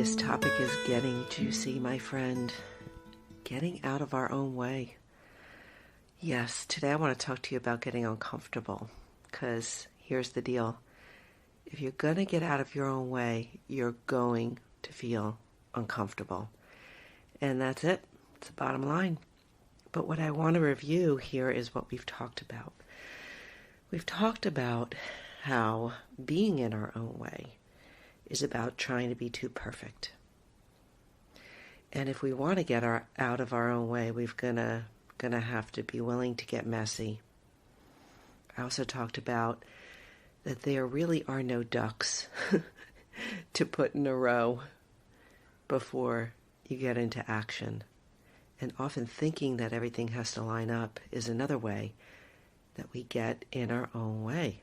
This topic is getting juicy, my friend. Getting out of our own way. Yes, today I want to talk to you about getting uncomfortable. Because here's the deal. If you're going to get out of your own way, you're going to feel uncomfortable. And that's it. It's the bottom line. But what I want to review here is what we've talked about. We've talked about how being in our own way is about trying to be too perfect. And if we want to get out of our own way, we're gonna have to be willing to get messy. I also talked about that there really are no ducks to put in a row before you get into action. And often thinking that everything has to line up is another way that we get in our own way.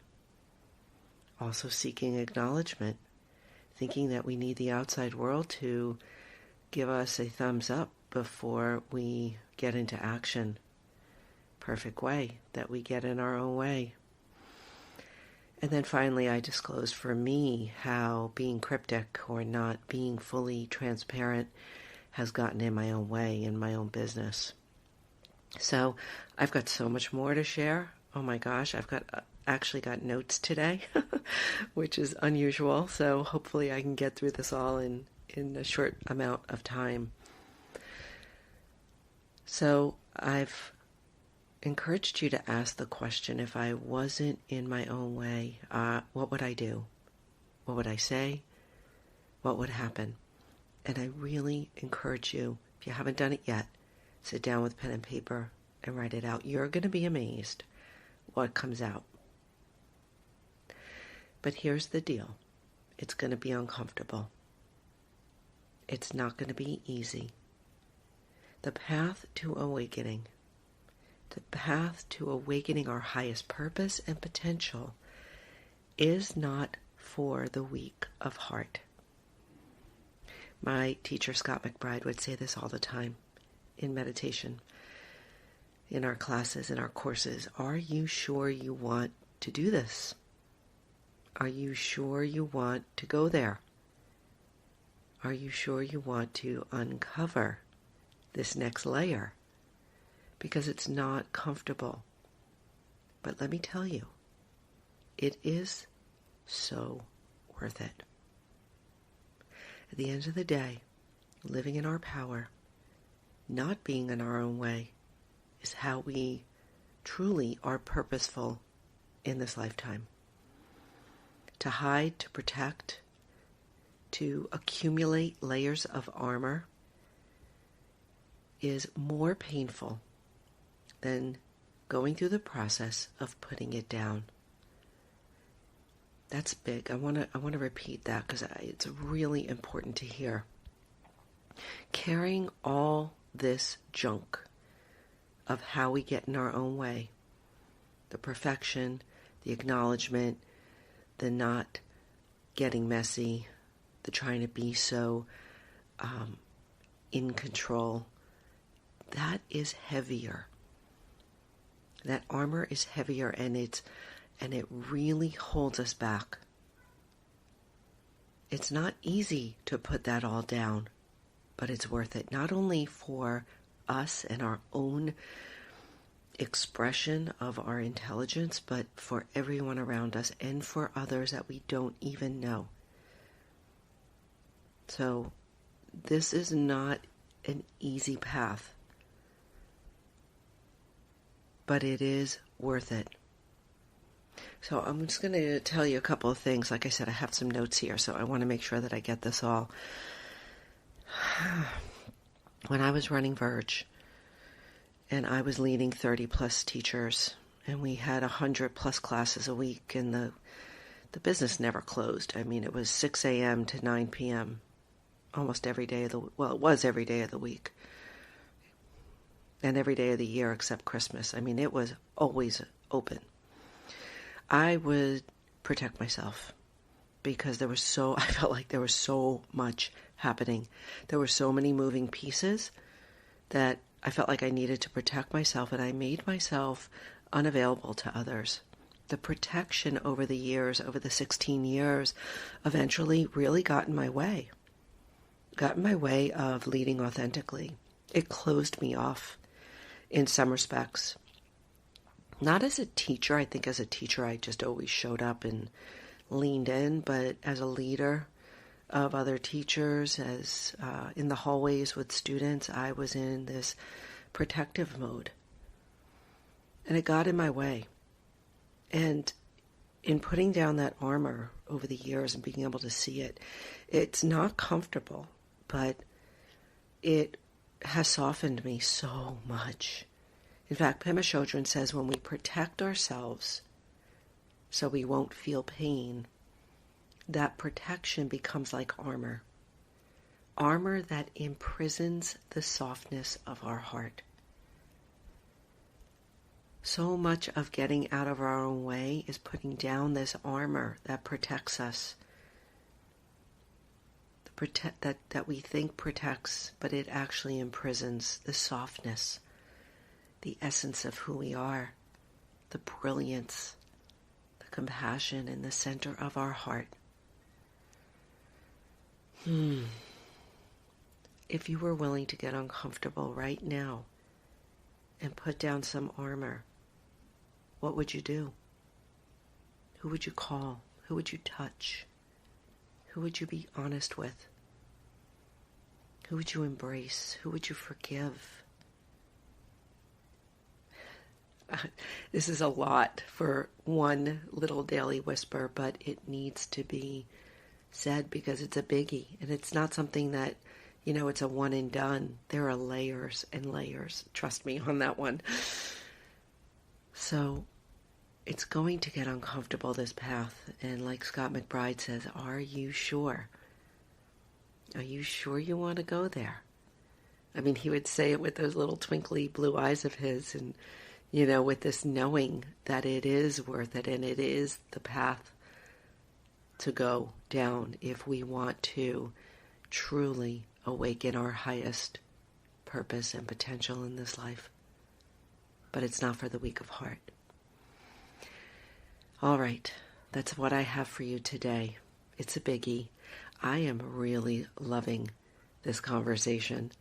Also seeking acknowledgement, thinking that we need the outside world to give us a thumbs up before we get into action. Perfect way that we get in our own way. And then finally, I disclosed for me how being cryptic or not being fully transparent has gotten in my own way in my own business. So I've got so much more to share. Oh my gosh, I've actually got notes today, which is unusual. So hopefully I can get through this all in a short amount of time. So I've encouraged you to ask the question, if I wasn't in my own way, what would I do? What would I say? What would happen? And I really encourage you, if you haven't done it yet, sit down with pen and paper and write it out. You're going to be amazed what comes out. But here's the deal. It's going to be uncomfortable. It's not going to be easy. The path to awakening, our highest purpose and potential is not for the weak of heart. My teacher, Scott McBride, would say this all the time in meditation, in our classes, in our courses. Are you sure you want to do this? Are you sure you want to go there? Are you sure you want to uncover this next layer? Because it's not comfortable. But let me tell you, it is so worth it. At the end of the day, living in our power, not being in our own way, is how we truly are purposeful in this lifetime. To hide, to protect, to accumulate layers of armor is more painful than going through the process of putting it down. That's big. I want to repeat that because it's really important to hear. Carrying all this junk of how we get in our own way, the perfection, the acknowledgement, the not getting messy, the trying to be so in control, that is heavier. That armor is heavier, and it really holds us back. It's not easy to put that all down, but it's worth it. Not only for us and our own expression of our intelligence, but for everyone around us and for others that we don't even know. So this is not an easy path, but it is worth it. So I'm just going to tell you a couple of things. Like I said, I have some notes here, so I want to make sure that I get this all. When I was running Verge, and I was leading 30 plus teachers, and we had 100 plus classes a week, and the business never closed. I mean, it was 6 a.m. to 9 p.m. almost every day of it was every day of the week. And every day of the year except Christmas. I mean, it was always open. I would protect myself because I felt like there was so much happening. There were so many moving pieces that I felt like I needed to protect myself, and I made myself unavailable to others. The protection over the years, over the 16 years, eventually really got in my way. got in my way of leading authentically. It closed me off in some respects. Not as a teacher. I think as a teacher I just always showed up and leaned in, but as a leader of other teachers, as in the hallways with students, I was in this protective mode. And it got in my way. And in putting down that armor over the years and being able to see it, it's not comfortable, but it has softened me so much. In fact, Pema Chodron says when we protect ourselves so we won't feel pain, that protection becomes like armor. Armor that imprisons the softness of our heart. So much of getting out of our own way is putting down this armor that protects us. That we think protects, but it actually imprisons the softness, the essence of who we are, the brilliance, the compassion in the center of our heart. If you were willing to get uncomfortable right now and put down some armor, what would you do? Who would you call? Who would you touch? Who would you be honest with? Who would you embrace? Who would you forgive? This is a lot for one little daily whisper, but it needs to be said because it's a biggie. And it's not something that, it's a one and done. There are layers and layers. Trust me on that one. So it's going to get uncomfortable, this path. And like Scott McBride says, are you sure? Are you sure you want to go there? I mean, he would say it with those little twinkly blue eyes of his and, with this knowing that it is worth it and it is the path to go down if we want to truly awaken our highest purpose and potential in this life. But it's not for the weak of heart. All right, that's what I have for you today. It's a biggie. I am really loving this conversation,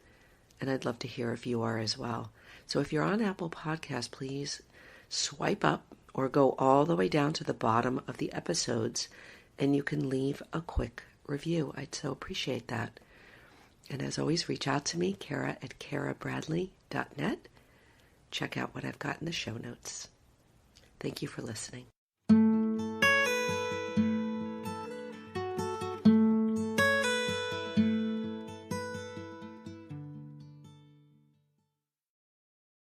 and I'd love to hear if you are as well. So if you're on Apple Podcasts, please swipe up or go all the way down to the bottom of the episodes, and you can leave a quick review. I'd so appreciate that. And as always, reach out to me, Kara@karabradley.net. Check out what I've got in the show notes. Thank you for listening.